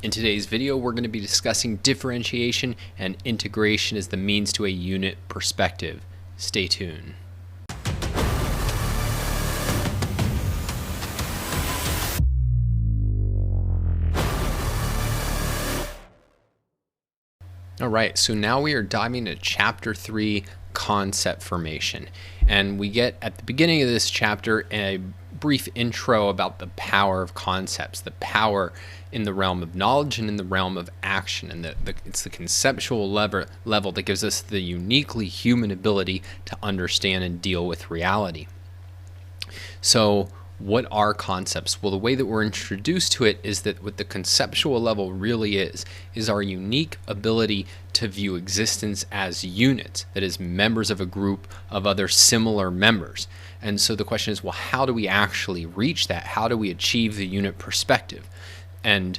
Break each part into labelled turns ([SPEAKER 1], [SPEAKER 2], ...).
[SPEAKER 1] In today's video, we're going to be discussing differentiation and integration as the means to a unit perspective. Stay tuned. All right, so now we are diving into Chapter 3, Concept Formation. And we get at the beginning of this chapter a brief intro about the power of concepts, the power in the realm of knowledge and in the realm of action. And it's the conceptual level that gives us the uniquely human ability to understand and deal with reality. So what are concepts? Well, the way that we're introduced to it is that what the conceptual level really is our unique ability to view existence as units, that is, members of a group of other similar members. And so the question is, well, how do we actually reach that? How do we achieve the unit perspective? And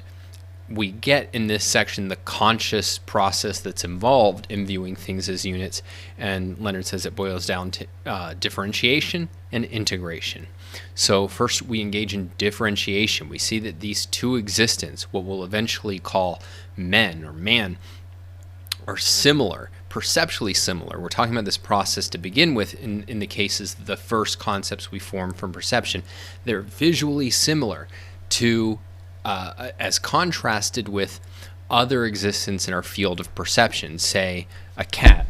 [SPEAKER 1] we get in this section the conscious process that's involved in viewing things as units. And Leonard says it boils down to differentiation and integration. So first we engage in differentiation. We see that these two existents, what we'll eventually call men or man, are similar, perceptually similar. We're talking about this process to begin with in the cases, the first concepts we form from perception. They're visually similar to, as contrasted with other existence in our field of perception. Say a cat.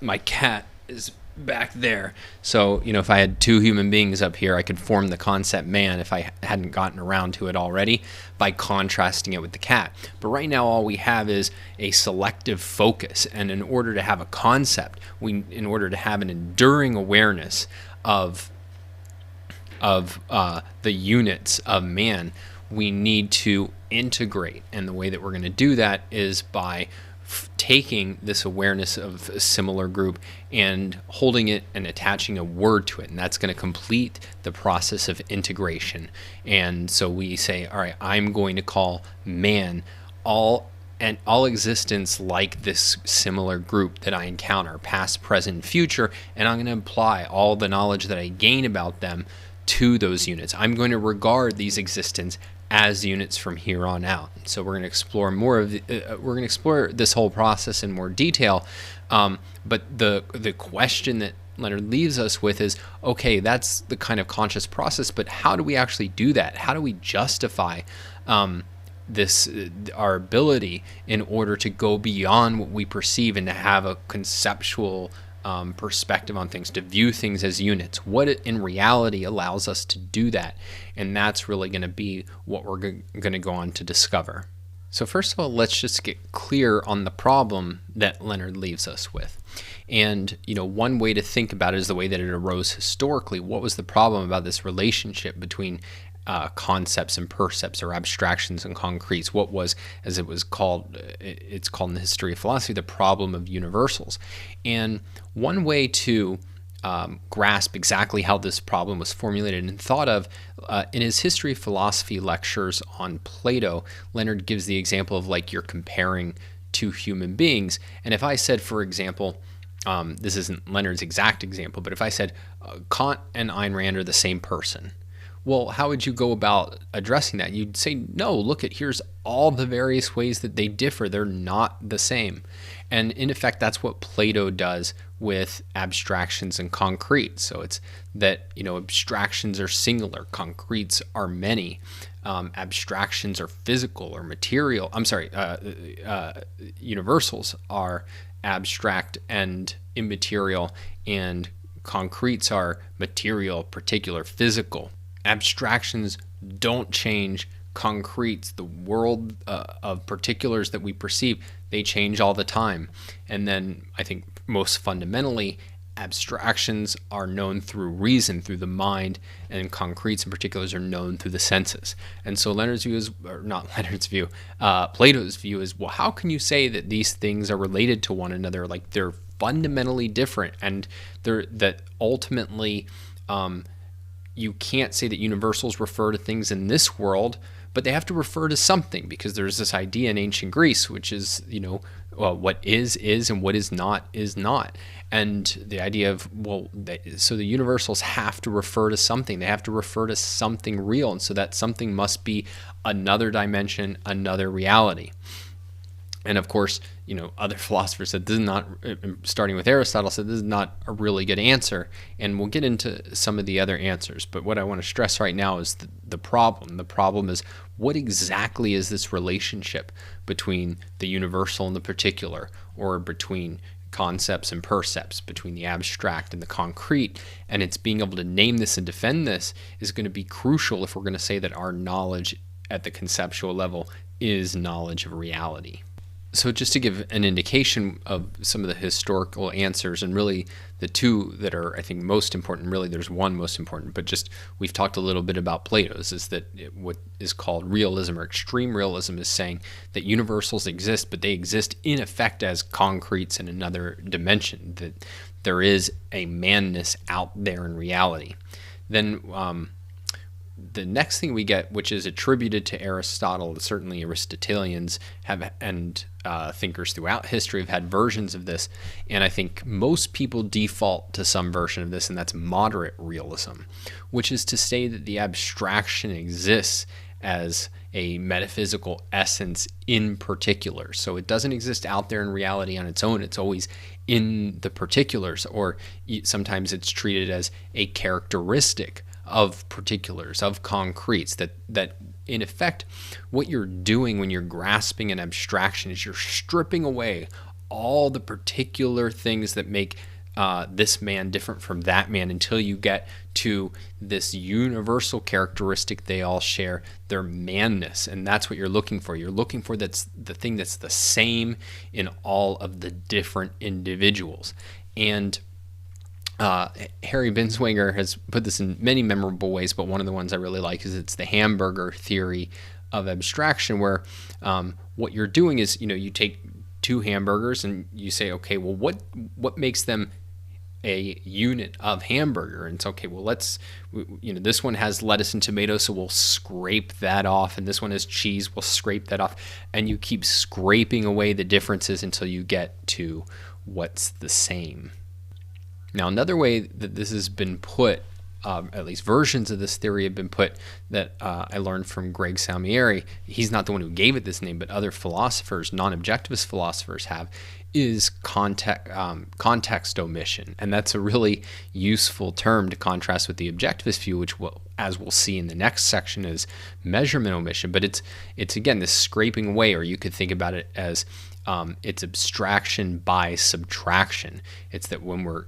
[SPEAKER 1] My cat is back there. So, if I had two human beings up here, I could form the concept man if I hadn't gotten around to it already by contrasting it with the cat. But right now, all we have is a selective focus. And in order to have a concept, in order to have an enduring awareness of the units of man, we need to integrate. And the way that we're going to do that is by taking this awareness of a similar group and holding it and attaching a word to it. And that's going to complete the process of integration. And so we say, all right, I'm going to call man all existence like this similar group that I encounter, past, present, future, and I'm going to apply all the knowledge that I gain about them to those units. I'm going to regard these existence as units from here on out. So we're going to explore we're going to explore this whole process in more detail. But the question that Leonard leaves us with is, okay, that's the kind of conscious process, but how do we actually do that? How do we justify our ability in order to go beyond what we perceive and to have a conceptual perspective on things, to view things as units? What in reality allows us to do that? And that's really going to be what we're going to go on to discover. So first of all, let's just get clear on the problem that Leonard leaves us with. And one way to think about it is the way that it arose historically. What was the problem about this relationship between concepts and percepts, or abstractions and concretes? What was, as it's called in the history of philosophy, the problem of universals? And one way to grasp exactly how this problem was formulated and thought of, in his history of philosophy lectures on Plato, Leonard gives the example of like you're comparing two human beings. And if I said, for example, this isn't Leonard's exact example, but if I said Kant and Ayn Rand are the same person, well, how would you go about addressing that? You'd say, no, look here's all the various ways that they differ. They're not the same. And in effect, that's what Plato does with abstractions and concretes. So it's that, abstractions are singular, concretes are many. Abstractions are physical or material. Universals are abstract and immaterial, and concretes are material, particular, physical. Abstractions don't change. Concretes, the world of particulars that we perceive, they change all the time. And then I think most fundamentally, abstractions are known through reason, through the mind, and concretes and particulars are known through the senses. And so Leonard's view is, or not Leonard's view, Plato's view is, well, how can you say that these things are related to one another? Like they're fundamentally different, and that ultimately you can't say that universals refer to things in this world, but they have to refer to something, because there's this idea in ancient Greece, which is, what is, and what is not, is not. And the idea of, so the universals have to refer to something. They have to refer to something real. And so that something must be another dimension, another reality. And of course, other philosophers said this is not, starting with Aristotle, said this is not a really good answer. And we'll get into some of the other answers. But what I want to stress right now is the problem. The problem is, what exactly is this relationship between the universal and the particular, or between concepts and percepts, between the abstract and the concrete? And it's being able to name this and defend this is going to be crucial if we're going to say that our knowledge at the conceptual level is knowledge of reality. So just to give an indication of some of the historical answers, and really the two that are, I think, most important, really there's one most important, but just we've talked a little bit about Plato's, is that what is called realism or extreme realism is saying that universals exist, but they exist in effect as concretes in another dimension, that there is a manness out there in reality. Then the next thing we get, which is attributed to Aristotle, certainly Aristotelians have, and thinkers throughout history have had versions of this, and I think most people default to some version of this, and that's moderate realism, which is to say that the abstraction exists as a metaphysical essence in particular. So it doesn't exist out there in reality on its own. It's always in the particulars, or sometimes it's treated as a characteristic of particulars, of concretes, that in effect what you're doing when you're grasping an abstraction is you're stripping away all the particular things that make this man different from that man, until you get to this universal characteristic they all share, their manness. And that's what you're looking for. You're looking for that's the thing that's the same in all of the different individuals. And Harry Binswanger has put this in many memorable ways, but one of the ones I really like is it's the Hamburger theory of abstraction, where what you're doing is, you take two hamburgers and you say, okay, well, what makes them a unit of hamburger? And it's okay, well, this one has lettuce and tomato, so we'll scrape that off, and this one has cheese, we'll scrape that off, and you keep scraping away the differences until you get to what's the same. Now, another way that this has been put, at least versions of this theory have been put, that I learned from Greg Salmieri, he's not the one who gave it this name, but other philosophers, non-objectivist philosophers have, is context omission. And that's a really useful term to contrast with the objectivist view, which as we'll see in the next section, is measurement omission. But it's again, this scraping away, or you could think about it as it's abstraction by subtraction. It's that when we're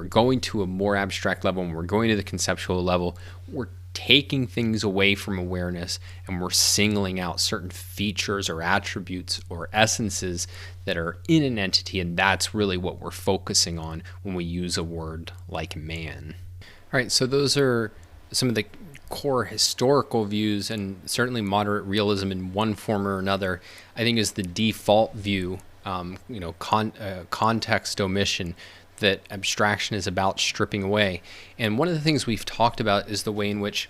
[SPEAKER 1] going to a more abstract level, when we're going to the conceptual level, we're taking things away from awareness, and we're singling out certain features or attributes or essences that are in an entity, and that's really what we're focusing on when we use a word like man. All right, so those are some of the core historical views, and certainly moderate realism in one form or another, I think, is the default view, context omission, that abstraction is about stripping away. And one of the things we've talked about is the way in which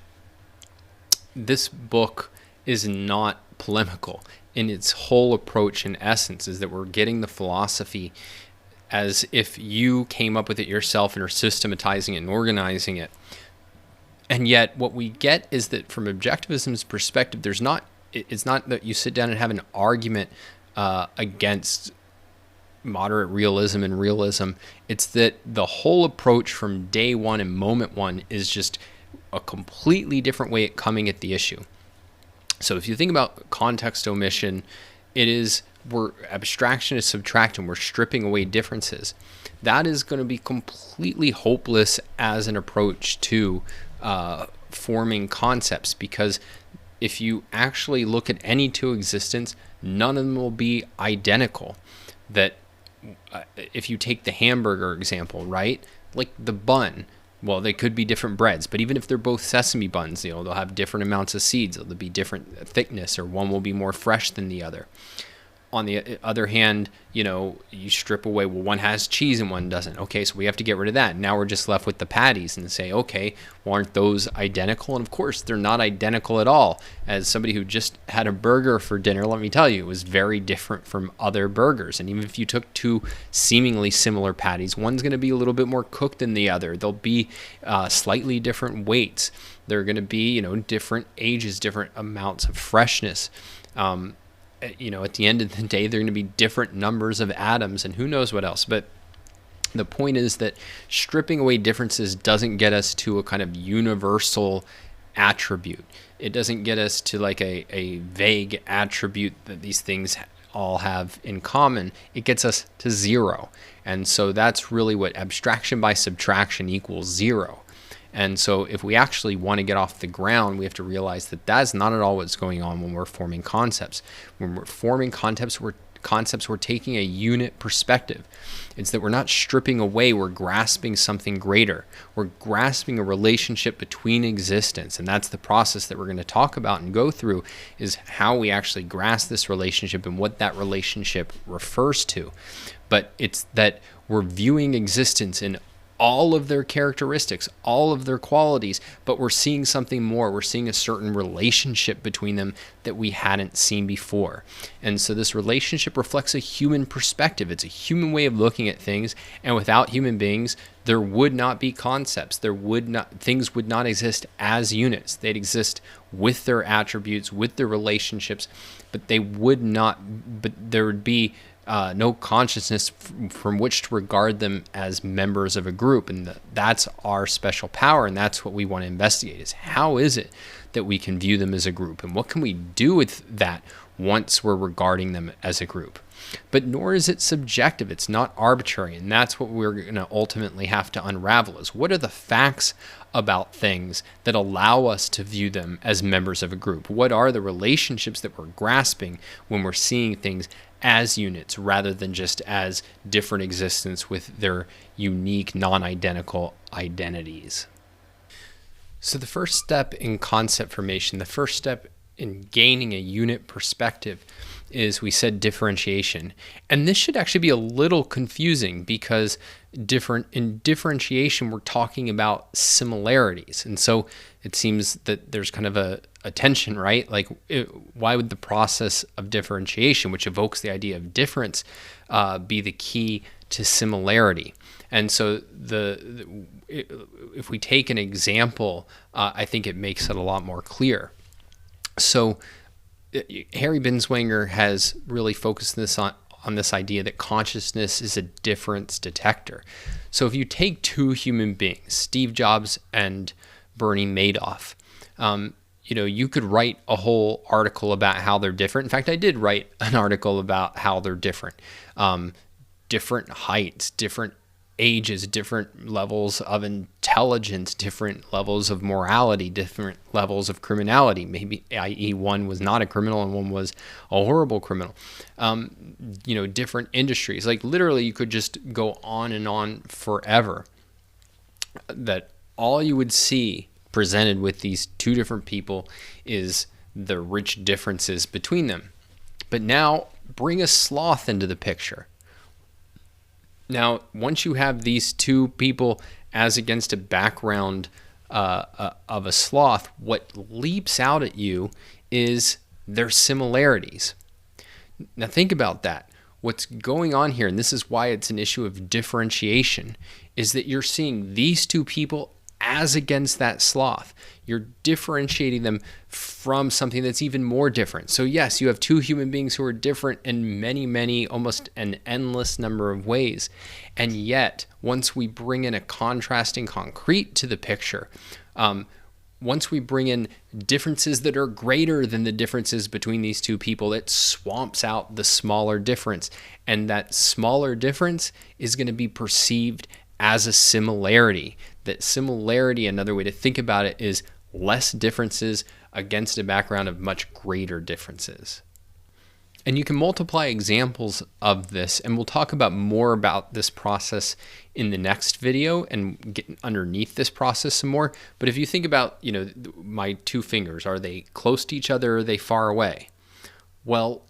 [SPEAKER 1] this book is not polemical in its whole approach and essence, is that we're getting the philosophy as if you came up with it yourself and are systematizing it and organizing it. And yet what we get is that from objectivism's perspective, it's not that you sit down and have an argument against moderate realism and realism. It's that the whole approach from day one and moment one is just a completely different way at coming at the issue. So if you think about context omission, abstraction is subtraction. We're stripping away differences. That is going to be completely hopeless as an approach to forming concepts, because if you actually look at any two existents, none of them will be identical. That if you take the hamburger example, right? Like the bun, well, they could be different breads, but even if they're both sesame buns, they'll have different amounts of seeds. There'll be different thickness, or one will be more fresh than the other. On the other hand, you strip away, well, one has cheese and one doesn't. Okay, so we have to get rid of that. Now we're just left with the patties and say, okay, well, aren't those identical? And of course, they're not identical at all. As somebody who just had a burger for dinner, let me tell you, it was very different from other burgers. And even if you took two seemingly similar patties, one's going to be a little bit more cooked than the other. They'll be slightly different weights. They're going to be, different ages, different amounts of freshness. At the end of the day, they're going to be different numbers of atoms and who knows what else. But the point is that stripping away differences doesn't get us to a kind of universal attribute. It doesn't get us to like a vague attribute that these things all have in common. It gets us to zero. And so that's really what abstraction by subtraction equals zero. And so if we actually want to get off the ground, we have to realize that that's not at all what's going on when we're forming concepts. When we're forming concepts, we're taking a unit perspective. It's that we're not stripping away, we're grasping something greater. We're grasping a relationship between existence. And that's the process that we're going to talk about and go through, is how we actually grasp this relationship and what that relationship refers to. But it's that we're viewing existence in all of their characteristics, all of their qualities, but we're seeing something more. We're seeing a certain relationship between them that we hadn't seen before. And so this relationship reflects a human perspective. It's a human way of looking at things. And without human beings, there would not be concepts. Things would not exist as units. They'd exist with their attributes, with their relationships, but there would be no consciousness from which to regard them as members of a group. And that's our special power, and that's what we want to investigate, is how is it that we can view them as a group, and what can we do with that once we're regarding them as a group. But nor is it subjective. It's not arbitrary, and that's what we're going to ultimately have to unravel, is what are the facts about things that allow us to view them as members of a group? What are the relationships that we're grasping when we're seeing things as units rather than just as different existence with their unique, non-identical identities? So the first step in concept formation, the first step in gaining a unit perspective, is, we said, differentiation. And this should actually be a little confusing, because in differentiation, we're talking about similarities. And so it seems that there's kind of a tension, right? Like, why would the process of differentiation, which evokes the idea of difference, be the key to similarity? And so if we take an example, I think it makes it a lot more clear. So Harry Binswanger has really focused on this idea that consciousness is a difference detector. So if you take two human beings, Steve Jobs and Bernie Madoff, you could write a whole article about how they're different. In fact, I did write an article about how they're different. Different heights, different ages, different levels of intelligence, different levels of morality, different levels of criminality. Maybe, i.e., one was not a criminal and one was a horrible criminal. Different industries. Like, literally, you could just go on and on forever. That all you would see presented with these two different people is the rich differences between them. But now, bring a sloth into the picture. Now, once you have these two people as against a background of a sloth, what leaps out at you is their similarities. Now, think about that. What's going on here, and this is why it's an issue of differentiation, is that you're seeing these two people as against that sloth. You're differentiating them from something that's even more different. So yes, you have two human beings who are different in many, many, almost an endless number of ways. And yet, once we bring in a contrasting concrete to the picture, once we bring in differences that are greater than the differences between these two people, it swamps out the smaller difference. And that smaller difference is going to be perceived as a similarity. That similarity, another way to think about it, is less differences against a background of much greater differences. And you can multiply examples of this, and we'll talk about more about this process in the next video and get underneath this process some more. But if you think about, my two fingers, are they close to each other or are they far away? Well,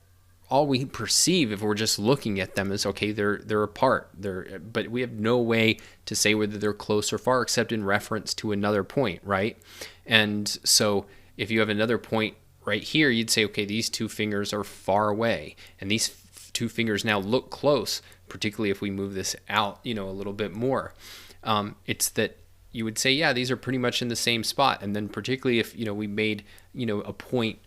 [SPEAKER 1] all we perceive if we're just looking at them is, okay, they're apart. But we have no way to say whether they're close or far except in reference to another point, right? And so if you have another point right here, you'd say, okay, these two fingers are far away, and these two fingers now look close, particularly if we move this out, a little bit more. It's that you would say, yeah, these are pretty much in the same spot. And then particularly if, we made, a point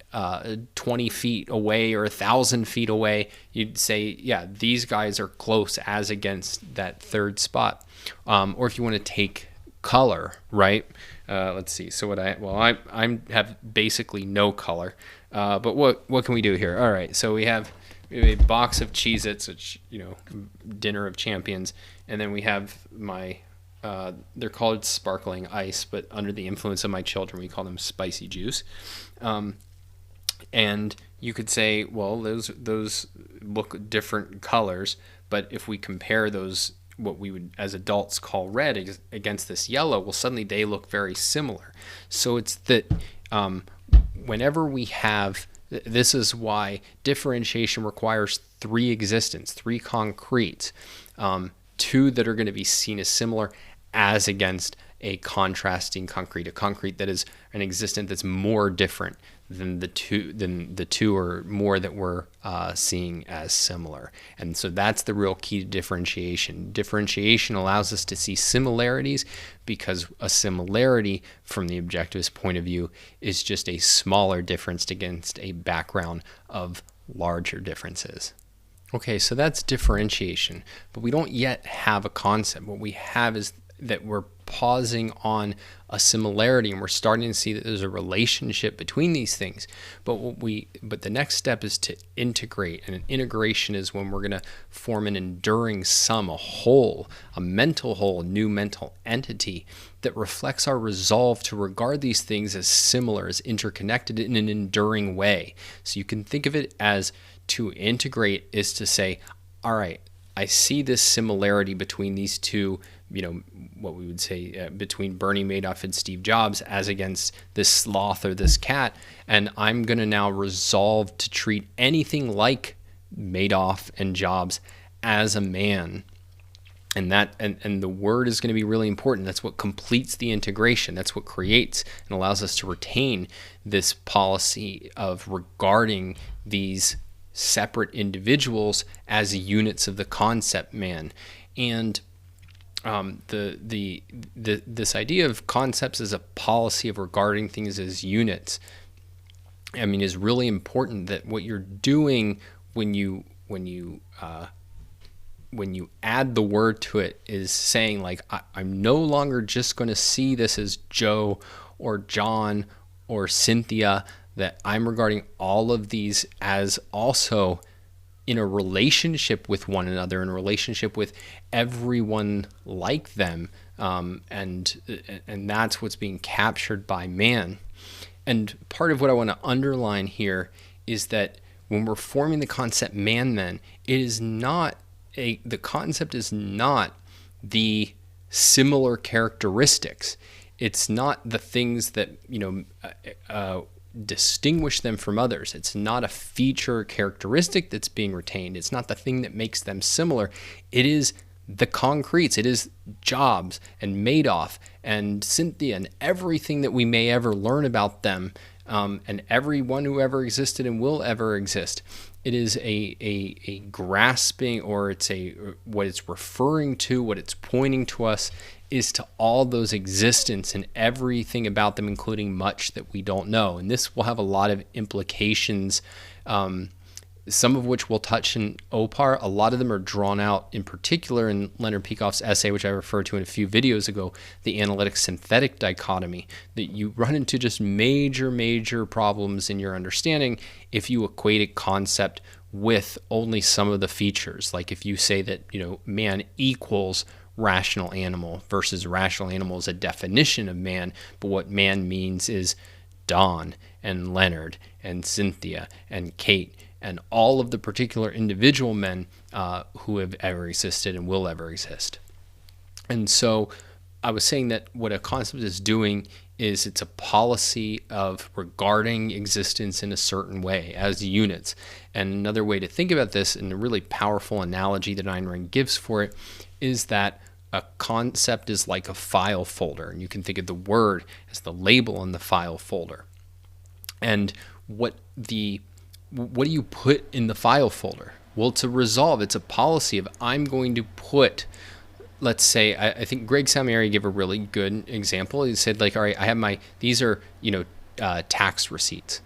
[SPEAKER 1] 20 feet away or 1,000 feet away, you'd say, yeah, these guys are close as against that third spot. Or if you want to take color, right? Let's see. So I have basically no color. But what can we do here? All right. So we have a box of Cheez-Its, which, dinner of champions. And then we have they're called sparkling ice, but under the influence of my children, we call them spicy juice. And you could say, well, those look different colors, but if we compare those, what we would as adults call red against this yellow, well, suddenly they look very similar. So it's that whenever we have, this is why differentiation requires three concretes, two that are going to be seen as similar as against a contrasting concrete, a concrete that is an existent that's more different than the two or more that we're seeing as similar. And so that's the real key to differentiation. Differentiation allows us to see similarities because a similarity from the objectivist point of view is just a smaller difference against a background of larger differences. Okay, so that's differentiation, but we don't yet have a concept. What we have is that we're pausing on a similarity and we're starting to see that there's a relationship between these things. But the next step is to integrate, and an integration is when we're going to form an enduring sum, a whole, a mental whole, a new mental entity that reflects our resolve to regard these things as similar, as interconnected in an enduring way. So you can think of it as to integrate is to say, all right, I see this similarity between these two, what we would say between Bernie Madoff and Steve Jobs as against this sloth or this cat. And I'm going to now resolve to treat anything like Madoff and Jobs as a man. And the word is going to be really important. That's what completes the integration. That's what creates and allows us to retain this policy of regarding these separate individuals as units of the concept man. And this idea of concepts as a policy of regarding things as units, is really important. That what you're doing when you add the word to it is saying, like, I'm no longer just going to see this as Joe or John or Cynthia, that I'm regarding all of these as also in a relationship with one another, in a relationship with everyone like them, and that's what's being captured by man. And part of what I want to underline here is that when we're forming the concept man, then it is not the concept is not the similar characteristics. It's not the things that distinguish them from others. It's not a feature or characteristic that's being retained. It's not the thing that makes them similar. It is the concretes. It is Jobs and Madoff and Cynthia and everything that we may ever learn about them, and everyone who ever existed and will ever exist. It is a grasping, or what it's referring to, what it's pointing to us is to all those existence and everything about them, including much that we don't know. And this will have a lot of implications, some of which we'll touch in OPAR. A lot of them are drawn out in particular in Leonard Peikoff's essay, which I referred to in a few videos ago, the analytic-synthetic dichotomy, that you run into just major problems in your understanding if you equate a concept with only some of the features. Like if you say that, man equals rational animal versus rational animal is a definition of man, but what man means is Don and Leonard and Cynthia and Kate and all of the particular individual men who have ever existed and will ever exist. And so I was saying that what a concept is doing is it's a policy of regarding existence in a certain way as units. And another way to think about this, and a really powerful analogy that Ayn Rand gives for it, is that a concept is like a file folder, and you can think of the word as the label in the file folder. And what do you put in the file folder? Well, it's a resolve. It's a policy of I'm going to put, let's say, I think Greg Salmieri gave a really good example. He said, like, all right, I have these are, tax receipts.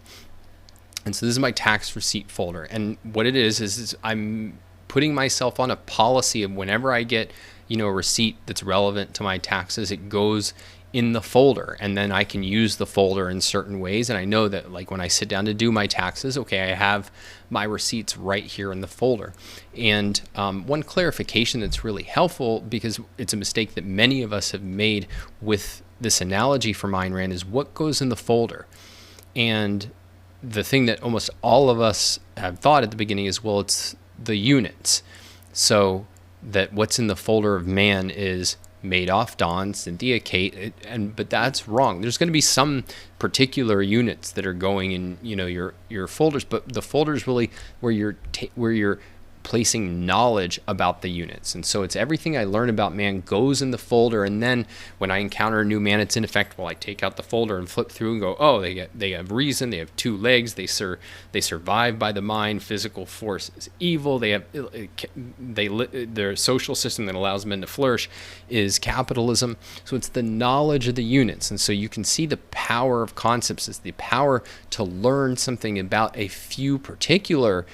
[SPEAKER 1] And so this is my tax receipt folder. And what it is I'm putting myself on a policy of whenever I get, a receipt that's relevant to my taxes, it goes in the folder, and then I can use the folder in certain ways. And I know that, like, when I sit down to do my taxes, okay, I have my receipts right here in the folder. And one clarification that's really helpful, because it's a mistake that many of us have made with this analogy from Ayn Rand, is what goes in the folder. And the thing that almost all of us have thought at the beginning is, well, it's the units. So that what's in the folder of man is Madoff, Don, Cynthia, Kate, but that's wrong. There's going to be some particular units that are going in, your folders, but the folder is really where you're placing knowledge about the units. And so it's everything I learn about man goes in the folder, and then when I encounter a new man, it's ineffectual. I take out the folder and flip through and go, oh, they have reason, they have two legs, they survive by the mind, physical force is evil, their social system that allows men to flourish is capitalism. So it's the knowledge of the units. And so you can see the power of concepts is the power to learn something about a few particular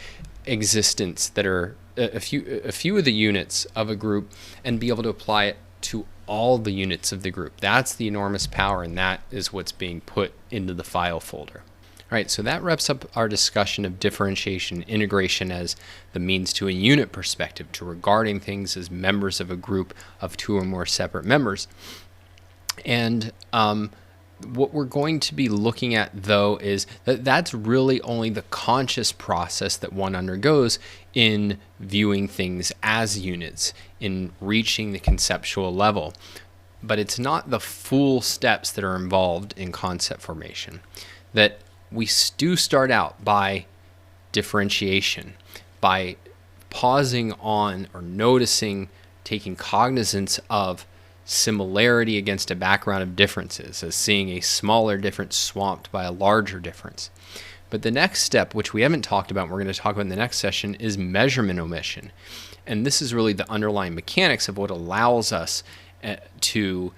[SPEAKER 1] existence that are a few of the units of a group, and be able to apply it to all the units of the group. That's the enormous power, and that is what's being put into the file folder. All right, so that wraps up our discussion of differentiation and integration as the means to a unit perspective, to regarding things as members of a group of two or more separate members. And what we're going to be looking at, though, is that that's really only the conscious process that one undergoes in viewing things as units, in reaching the conceptual level. But it's not the full steps that are involved in concept formation. That we do start out by differentiation, by pausing on or noticing, taking cognizance of similarity against a background of differences, as seeing a smaller difference swamped by a larger difference. But the next step, which we haven't talked about, and we're going to talk about in the next session, is measurement omission. And this is really the underlying mechanics of what allows us to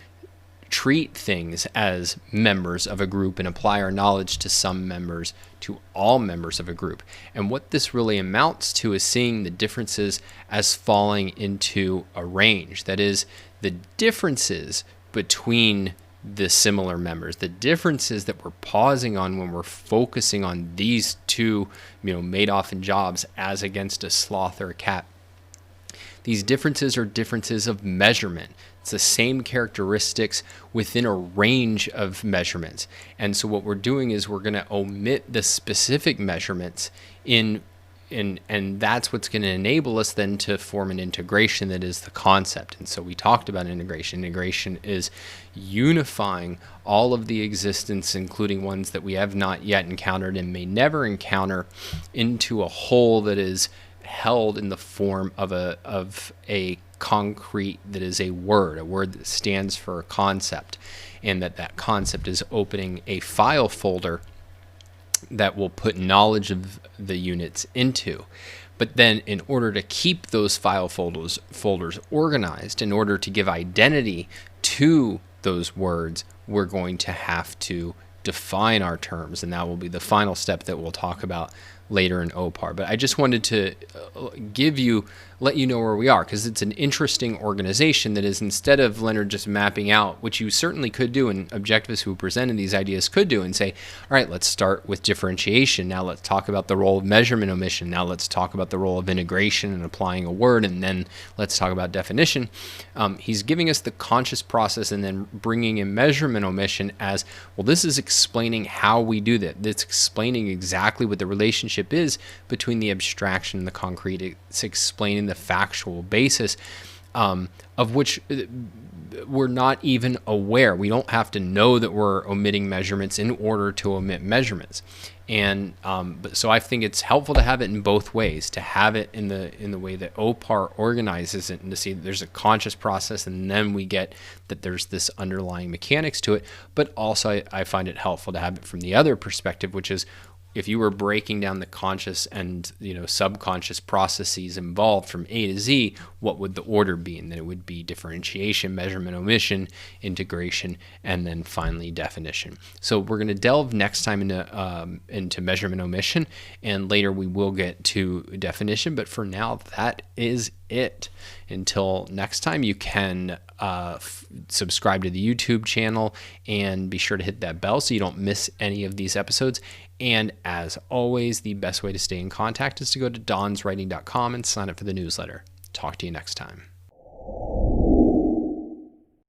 [SPEAKER 1] treat things as members of a group and apply our knowledge to some members, to all members of a group. And what this really amounts to is seeing the differences as falling into a range. That is, the differences between the similar members, the differences that we're pausing on when we're focusing on these two, Madoff and Jobs as against a sloth or a cat. These differences are differences of measurement. It's the same characteristics within a range of measurements. And so what we're doing is we're going to omit the specific measurements and that's what's going to enable us then to form an integration that is the concept. And so we talked about integration. Integration is unifying all of the existence, including ones that we have not yet encountered and may never encounter, into a whole that is held in the form of a concrete that is a word that stands for a concept, and that concept is opening a file folder that will put knowledge of the units into. But then in order to keep those file folders organized, in order to give identity to those words, we're going to have to define our terms, and that will be the final step that we'll talk about later in OPAR. But I just wanted to let you know where we are, because it's an interesting organization that is, instead of Leonard just mapping out, which you certainly could do, and objectivists who presented these ideas could do, and say, all right, let's start with differentiation. Now let's talk about the role of measurement omission. Now let's talk about the role of integration and applying a word, and then let's talk about definition. He's giving us the conscious process and then bringing in measurement omission as, well, this is explaining how we do that. It's explaining exactly what the relationship is between the abstraction and the concrete. It's explaining the factual basis of which we're not even aware. We don't have to know that we're omitting measurements in order to omit measurements. And so I think it's helpful to have it in both ways, to have it in the way that OPAR organizes it, and to see that there's a conscious process, and then we get that there's this underlying mechanics to it. But also I find it helpful to have it from the other perspective, which is if you were breaking down the conscious and subconscious processes involved from A to Z, what would the order be? And then it would be differentiation, measurement, omission, integration, and then finally definition. So we're going to delve next time into measurement, omission, and later we will get to definition. But for now, that is it. Until next time, you can subscribe to the YouTube channel and be sure to hit that bell so you don't miss any of these episodes. And as always, the best way to stay in contact is to go to donswriting.com and sign up for the newsletter. Talk to you next time.